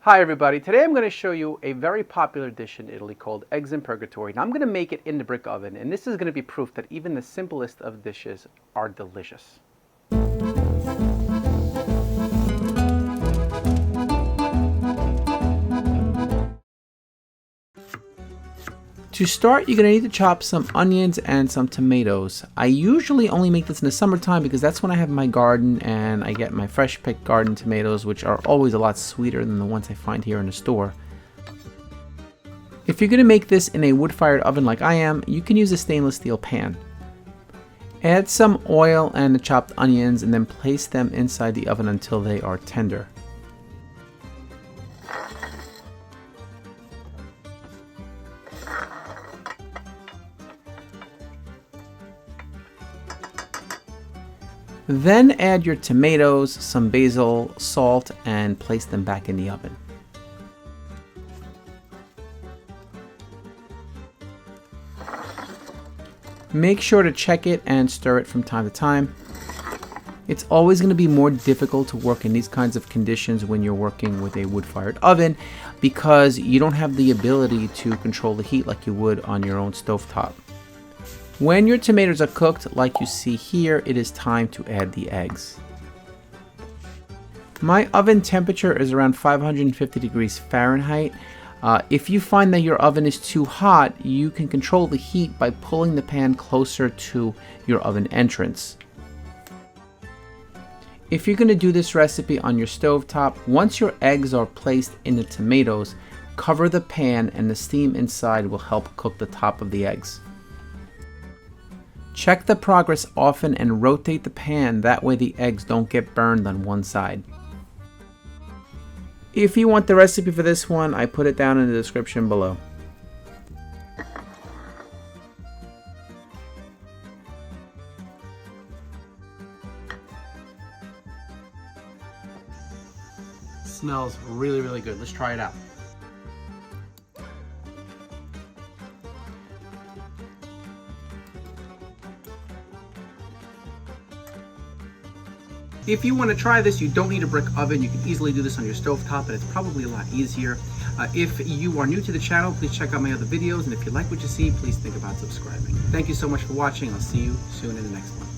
Hi everybody, today I'm going to show you a very popular dish in Italy called eggs in purgatory. Now I'm going to make it in the brick oven, and this is going to be proof that even the simplest of dishes are delicious. To start, you're going to need to chop some onions and some tomatoes. I usually only make this in the summertime because that's when I have my garden and I get my fresh picked garden tomatoes, which are always a lot sweeter than the ones I find here in the store. If you're going to make this in a wood-fired oven like I am, you can use a stainless steel pan. Add some oil and the chopped onions and then place them inside the oven until they are tender. Then add your tomatoes, some basil, salt, and place them back in the oven. Make sure to check it and stir it from time to time. It's always going to be more difficult to work in these kinds of conditions when you're working with a wood-fired oven because you don't have the ability to control the heat like you would on your own stovetop. When your tomatoes are cooked, like you see here, it is time to add the eggs. My oven temperature is around 550 degrees Fahrenheit. If you find that your oven is too hot, you can control the heat by pulling the pan closer to your oven entrance. If you're going to do this recipe on your stovetop, once your eggs are placed in the tomatoes, cover the pan and the steam inside will help cook the top of the eggs. Check the progress often and rotate the pan, that way the eggs don't get burned on one side. If you want the recipe for this one, I put it down in the description below. Smells really, really good. Let's try it out. If you want to try this, you don't need a brick oven. You can easily do this on your stovetop, and it's probably a lot easier. If you are new to the channel, please check out my other videos, and if you like what you see, please think about subscribing. Thank you so much for watching. I'll see you soon in the next one.